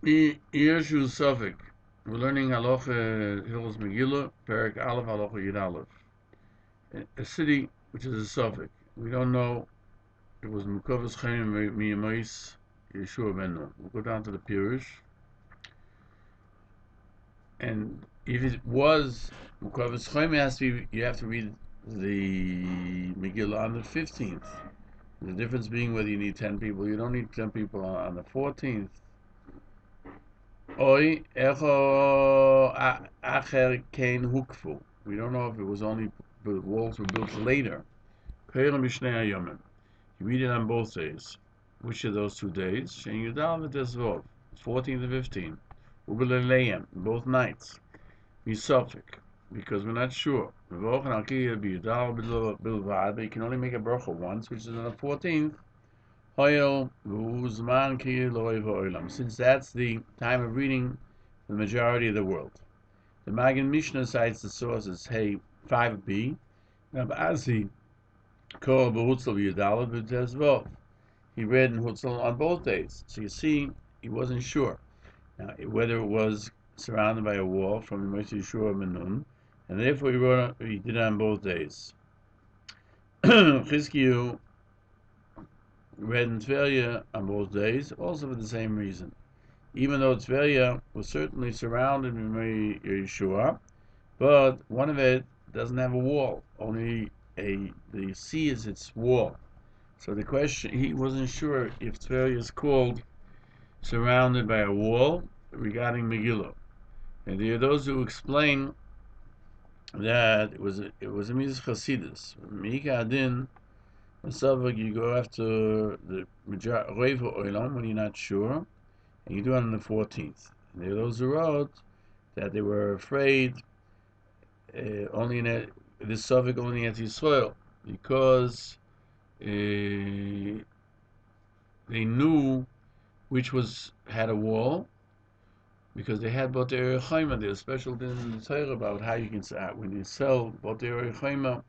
Yershu Suffolk. We're learning Halacha Hilchos Megillah, Perik Aleph, Halacha Yud Aleph. A city which is a Suffolk. We don't know. It was Mukovas Chaim Miyamais Yeshua Ben Nun. We'll go down to the Peirush, and if it was Mukovas Chaim, you have to read the Megillah on the 15th. The difference being whether you need 10 people. You don't need 10 people on the 14th. Oi, echo acher kein hukfu. We don't know if it was only the walls were built later. Peirush Mishnei Hayomim. You read it on both days. Which of those 2 days? Shein Yudal v'Tezvov, 14th and 15th. Ubelaleim, both nights. Misofik, because we're not sure. V'vochan al ki b'Yudal bilvad, but you can only make a bracha once, which is on the 14th. Hoyel v'uzman ki lo'oy v'olam, since that's the time of reading for the majority of the world. The Magen Mishnah cites the sources Hey 5b. Rab Azi kol b'Hutzel v'Yudal v'Tezvov. He read in Hutzel on both days. So you see, he wasn't sure. Now, whether it was surrounded by a wall from the Moshes Yeshua Ben Nun, and therefore he did it on both days. Chizkiyu read in Tveria on both days, also for the same reason. Even though Tveria was certainly surrounded by Yeshua, but one of it doesn't have a wall. Only the sea is its wall. So the question, he wasn't sure if Tveria is called surrounded by a wall regarding Megillah. And there are those who explain that it was a Mitzvah Chasidus. Meika Adin, you go after the Reva Olam when you're not sure, and you do it on the 14th. And there are those who wrote that they were afraid only in this Suffolk only at Yisrael, because they knew which had a wall, because they had Bostoner Rebbe. There's special things in the Torah about how you can sell. When you sell Bostoner Rebbe,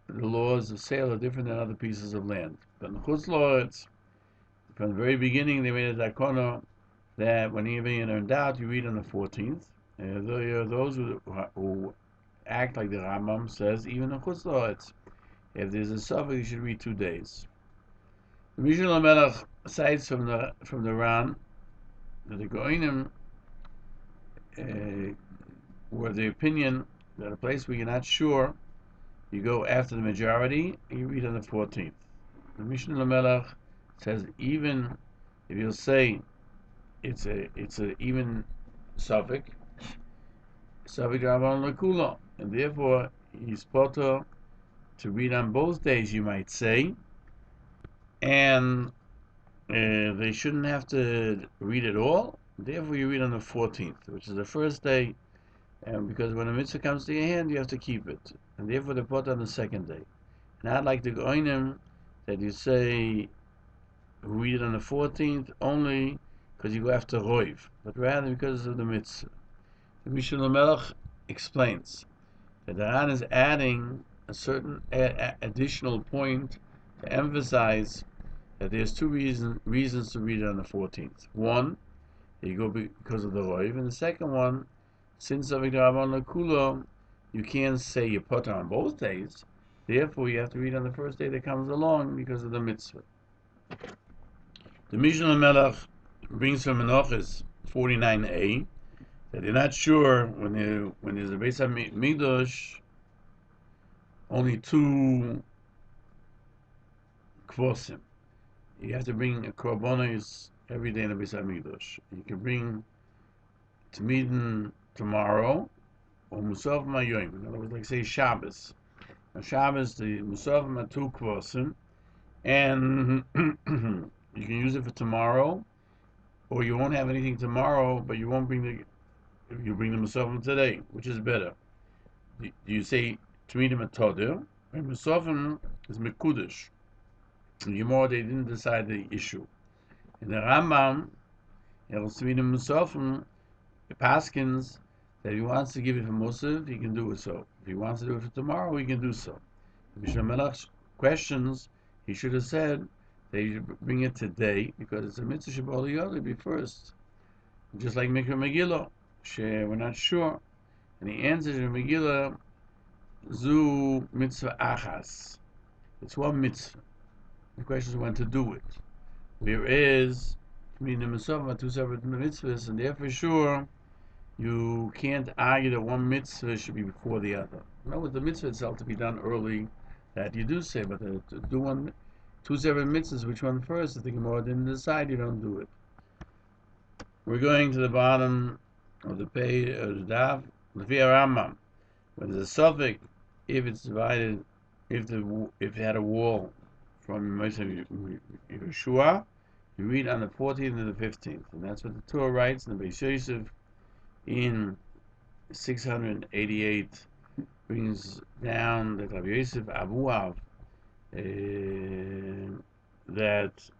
the laws of sale are different than other pieces of land. But in Chutz La'aretz, from the very beginning, they made a dakona that whenever you're in doubt, you read on the 14th. And there are those who act like the Rambam says, even in Chutz La'aretz, if there's a suffix, you should read 2 days. The Mishul HaMelech cites from the Ran that the Goinim were the opinion that a place where you're not sure, you go after the majority, and you read on the 14th. The Mishnah Lamelech says even if you'll say it's a even suffix Rabban Lakula, and therefore he's potter to read on both days, you might say, and they shouldn't have to read at all. Therefore, you read on the 14th, which is the first day, and because when a mitzvah comes to your hand, you have to keep it, and therefore they put on the second day. Not like the Goinim that you say read it on the 14th only because you go after Roiv, but rather because of the mitzvah. The Mishnah Lamelech explains that the Ran is adding a certain additional point to emphasize that there's 2 reasons to read it on the 14th. One, you go because of the Roiv, and the second one, since Avik Rabban Lakulo, you can't say you put on both days, therefore you have to read on the first day that comes along because of the mitzvah. The Mishnah Melech brings from Menachos 49a that they're not sure when there's a Beis HaMikdash, only 2 kvosim. You have to bring a korbanos every day in the Beis HaMikdash. You can bring Tamidin tomorrow, or Musaf Mayoim. In other words, like say Shabbos. On Shabbos, the Musaf Ma 2 kvosim, and you can use it for tomorrow, or you won't have anything tomorrow, but you won't bring you bring the Musafim today, which is better. Do you say Tamidim Atodir? And Musafim is Mekudesh. In Gemara, they didn't decide the issue. In the Rambam, Tamidim Musafim, the Paskins, that if he wants to give it for Musaf, he can do it so. If he wants to do it for tomorrow, he can do so. Mishnah Melech questions, he should have said that you should bring it today, because it's a mitzvah Shabbat Yod be first. just like Mikra Megillah, we're not sure. And the answer to Megillah, Zu Mitzvah Achas. It's one mitzvah. The question is when to do it. Whereas, the Mitzvah, two separate mitzvahs, and therefore, sure, you can't argue that one mitzvah should be before the other. No, with the mitzvah itself to be done early, that you do say, but to do two separate mitzvahs, which one first? If the Gemara didn't decide, you don't do it. We're going to the bottom of the page, of the daf, the Rambam. When there's a suffix, if it's divided, if it had a wall from Yeshua, you read on the 14th and the 15th, and that's what the Torah writes in the Beis Yosef in 688 brings down that Rabbi Yosef Abuav that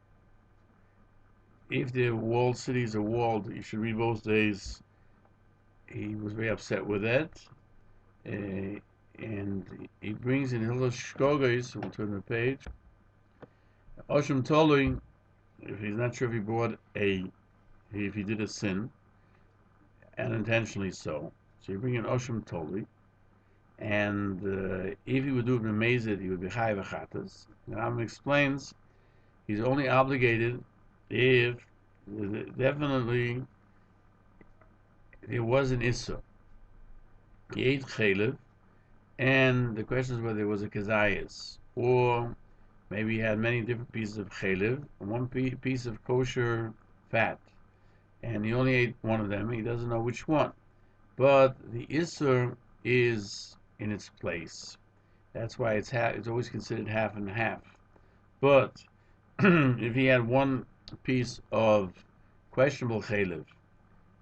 if the walled cities are walled, you should read both days. He was very upset with that, and he brings in Hilchos Megillah, we'll turn the page. Osham Tolui, if he's not sure if he brought if he did a sin, unintentionally so you bring in Osham Tolui, and if he would do it B'mezid, he would be Chai V'chatas. And Rambam explains he's only obligated if definitely there was an Issa. He ate Chaylev, and the question is whether there was a Kazayas, or maybe he had many different pieces of Chaylev, and one piece of kosher fat, and he only ate one of them, he doesn't know which one. But the Issa is in its place. That's why it's always considered half and half. But if he had one piece of questionable chaylev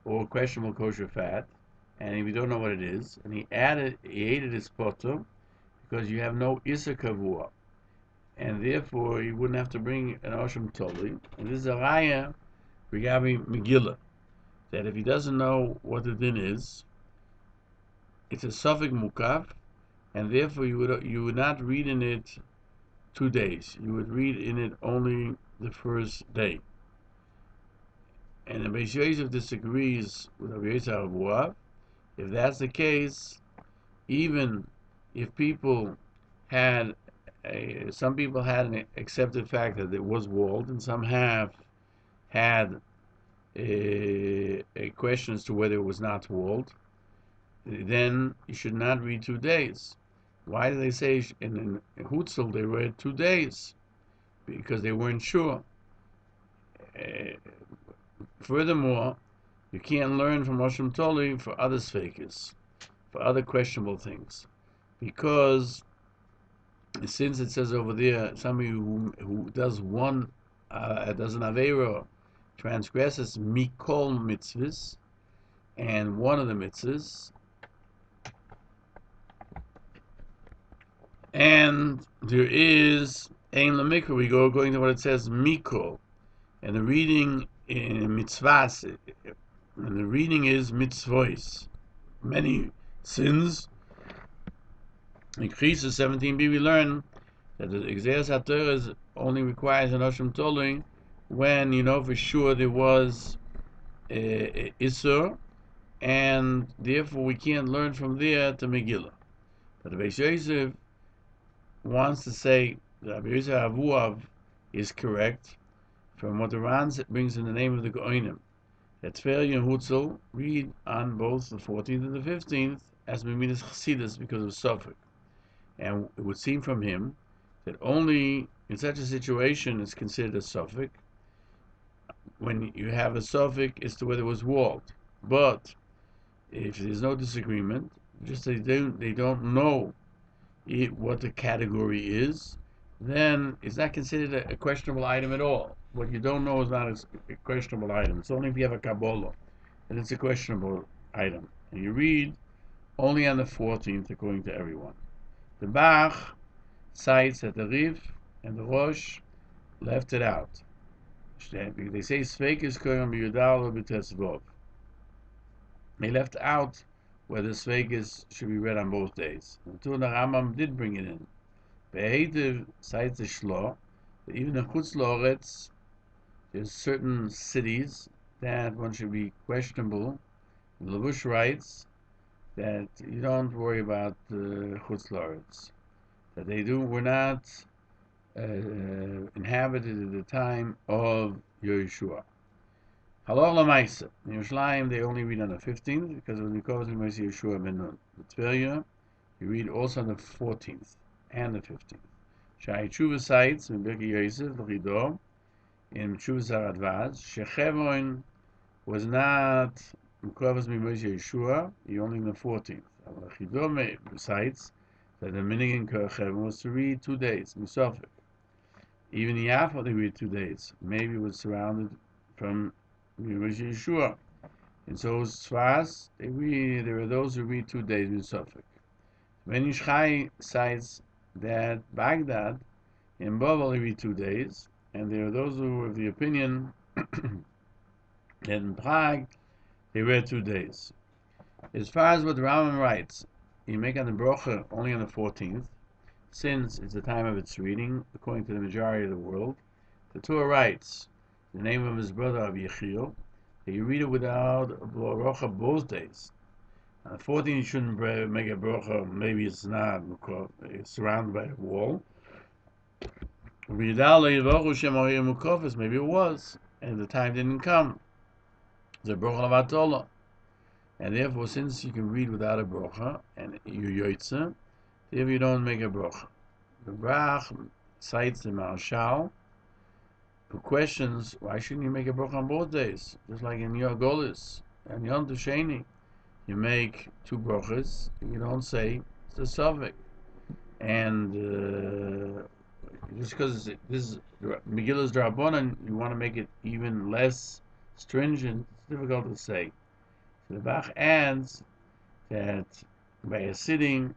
or questionable kosher fat, and we don't know what it is, and he ate it as potter, because you have no Issa Kavua, and therefore you wouldn't have to bring an Osham Toli. And this is a Raya regarding Megillah, that if he doesn't know what the din is, it's a suffix mukaf, and therefore you would not read in it 2 days. You would read in it only the first day. And the Beis Yosef disagrees with Rabbi Yosef Abuav. If that's the case, even if some people had an accepted fact that it was walled, and some have had a question as to whether it was not walled, then you should not read 2 days. Why do they say in Hutzel they read 2 days? Because they weren't sure. Furthermore, you can't learn from Osham Toli for other sfekis, for other questionable things, because since it says over there, somebody who does an avera, transgresses mikol mitzvahs, and one of the mitzvahs, and there is ein lamikra, we go according to what it says mikol, and the reading in mitzvahs, and the reading is mitzvahs, many sins. In Krisus 17b we learn that the Exeris HaTorah only requires an Osham Tolui when you know for sure there was Isur, and therefore we can't learn from there to Megillah. But the Beis Yosef wants to say that Rabbi Yosef Abuav is correct from what the Ran brings in the name of the Goinim, that Tver and Hutzel read on both the 14th and the 15th as Meminas Chassidus because of Suffolk. And it would seem from him that only in such a situation is considered a suffix when you have a suffix as to whether it was walled. But if there's no disagreement, just they don't know what the category is, then it's not considered a questionable item at all. What you don't know is not a questionable item. It's only if you have a Kabbalah that it's a questionable item. And you read only on the 14th according to everyone. The Bach cites that the Riv and the Rosh left it out. They say Sveikis Koyam B'Yudal B'Tesvov. They left out whether Sveikis should be read on both days. Until the Rambam did bring it in. Be'etiv cites the Shlo, that even in Chutz La'aretz, there's certain cities, that one should be questionable. The Levush writes that you don't worry about Chutz La'aretz, that they were not inhabited at the time of Yeshua. Halal Lamaisa. In Yerushalayim, they only read on the 15th because when you call Yeshua ben Nun. The Tveria, you read also on the 14th and the 15th. Shai Tshuva cites in Birkei Yosef, L'Chidor, in Tshuva Zaradvaz, Shechevron was not Mukavas Mimois Yeshua, he only in the 14th. L'Chidor cites that the minig in Chevron was to read 2 days, Misofik. Even Yafa they read 2 days. Maybe it was surrounded from Yeshua. And so Tzvas, there are those who read 2 days Misofik. When Yishchai cites that Baghdad in Babel they read 2 days, and there are those who are of the opinion that in Prague they read 2 days. As far as what the Rambam writes, you make on the brocha only on the 14th, since it's the time of its reading, according to the majority of the world. The Torah writes the name of his brother Abichil, that you read it without a brocha both days. On the 14th you shouldn't make a brocha, maybe it's not, it's surrounded by a wall. Maybe it was, and the time didn't come. The brocha of and therefore, since you can read without a brocha, and you're yoitze, if you don't make a brocha. The Brach cites the Marshal, who questions, why shouldn't you make a brocha on both days? Just like in your Golis, and Yom Sheni, you make 2 brochas, and you don't say, it's a suffix. And just because this is Megillah's Drabonan, you want to make it even less stringent, it's difficult to say. So the Bach adds that by a sitting,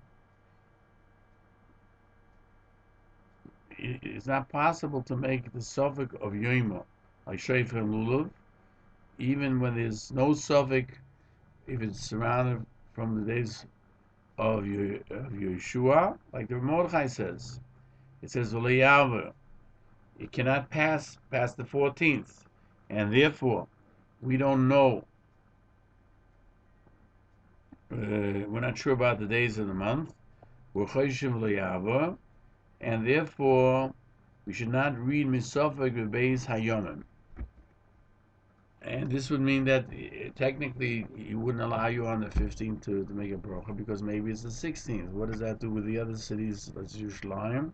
it's not possible to make the suffix of Yoima, like Shofar and Lulav, even when there's no suffix, if it's surrounded from the days of Yeshua, like the Mordechai says. It says, it cannot pass past the 14th, and therefore, we don't know, we're not sure about the days of the month, and therefore, we should not read Misofek Bebeis Hayomim. And this would mean that technically he wouldn't allow you on the 15th to make a brocha because maybe it's the 16th. What does that do with the other cities? Let's use Yerushalayim.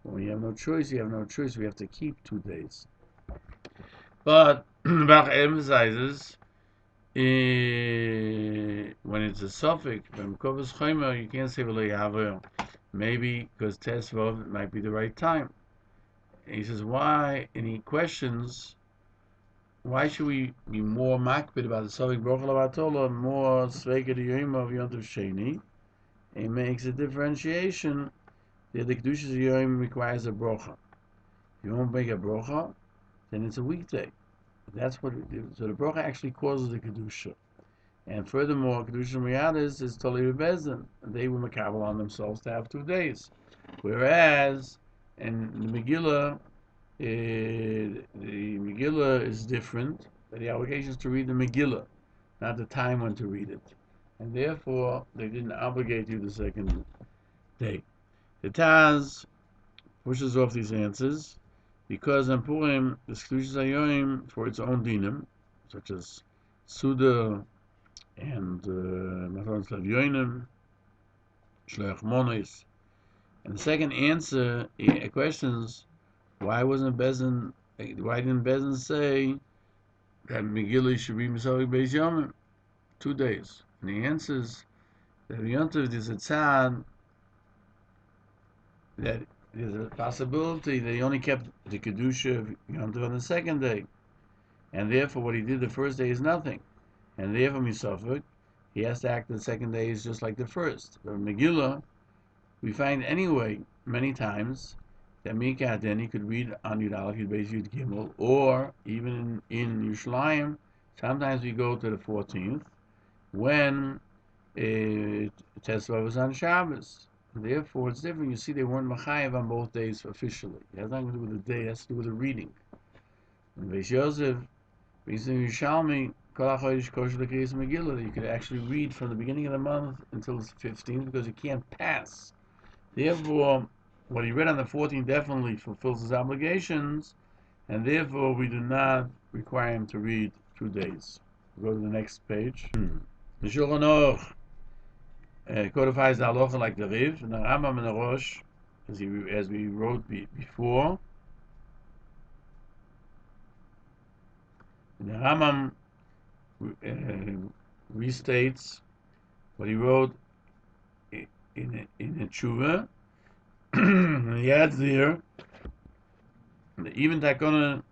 When you have no choice, you have no choice. We have to keep 2 days. But Bach emphasizes when it's a suffix, when Mukavas Chomer, you can't say V'lo Yaver. Maybe because Tesvav might be the right time. And he says, why? And he questions, why should we be more makbid about the Sovik Brochel Avatola, more Sveika the Yom of Yom Tov Sheni? It makes a differentiation that the Kedushas Yom requires a brocha. If you won't make a brocha, then it's a weekday. That's what it is. So the brocha actually causes the Kedusha. And furthermore, Kedusha Miyadis is Toli Rebezin. They were makabel on themselves to have 2 days. Whereas in the Megillah, the Megillah is different. The obligation is to read the Megillah, not the time when to read it. And therefore, they didn't obligate you the second day. The Taz pushes off these answers because in Purim, the Kedushas Hayoim for its own dinim, such as Suda and Machon Nesher HaGadol, Shloach Monos. And the second answer questions why didn't Bezin say that Megillah should be Misavik Beis Yomim 2 days? And the answer is that the Yom Tov is a tzad that there's a possibility that he only kept the Kedusha of Yom Tov on the second day, and therefore what he did the first day is nothing, and therefore Misafik, he has to act the second day is just like the first. But in Megillah, we find anyway many times that Mika then he could read on Yud Aleph, Yud Beis, Yud Gimel, or even in Yerushalayim, sometimes we go to the 14th when Tesvav was on Shabbos. Therefore, it's different. You see, they weren't machayev on both days officially. It has nothing to do with the day. It has to do with the reading. In Beis Yosef, Yerushalmi, Kol HaChodesh Kosher L'Kriyas Megillah, you could actually read from the beginning of the month until the 15th, because you can't pass. Therefore, what he read on the 14th definitely fulfills his obligations, and therefore we do not require him to read 2 days. Go to the next page. The Shulchan Aruch codifies the halacha like the Riv, and the Rambam and the Rosh, as we wrote before. And the Rambam restates what he wrote in a tshuva, and he adds there that even takona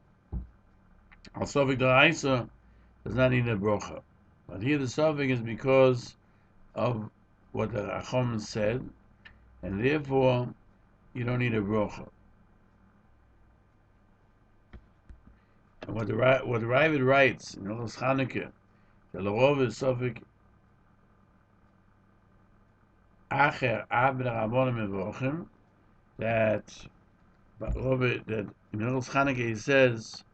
al sofik d'oraisa does not need a brocha. But here the sofik is because of what the Racham said, and therefore you don't need a brocha. And what the Ravid writes in Hilchos Chanukah, the Lerov is sofik acher ab b'rabonim mevochim, that in Hilchos Chanukah he says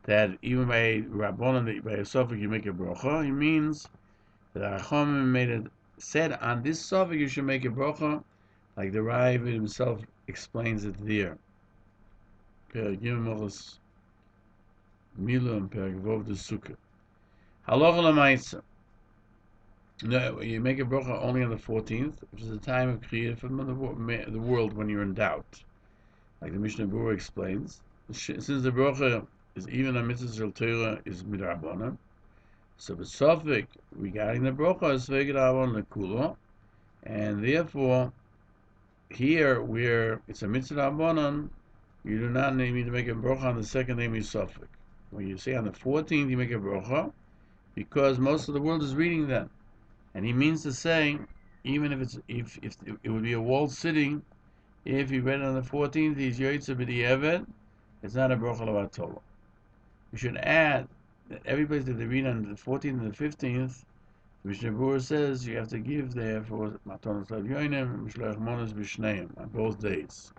that even by Rabbanon, by a sofik you make a brocha. He means that Racham said on this sofik you should make a brocha, like the Ravid himself explains it there. Perek Mila and Perek Vov the Sukkah. Halacha l'maisa. No, you make a brocha only on the 14th, which is the time of creation from the world when you're in doubt. Like the Mishnah Berurah explains, since the brocha is even a mitzvah shel Torah is midrabanan, so the sofik regarding the brocha is v'g'darabanan lekulo, and therefore here where it's a mitzvah rabbanan, you do not need to make a brocha on the second name is sofik. When you say on the 14th you make a brocha, because most of the world is reading then, and he means to say even if it would be a walled sitting. If he read it on the 14th, he's yoytze b'di'evet. It's not a brocha l'vatolo. We should add that every place that they read on the 14th and the 15th, the Mishnah Berurah says you have to give there for Machon Nesher HaGadol, Mishloach Monos b'shneim on both days.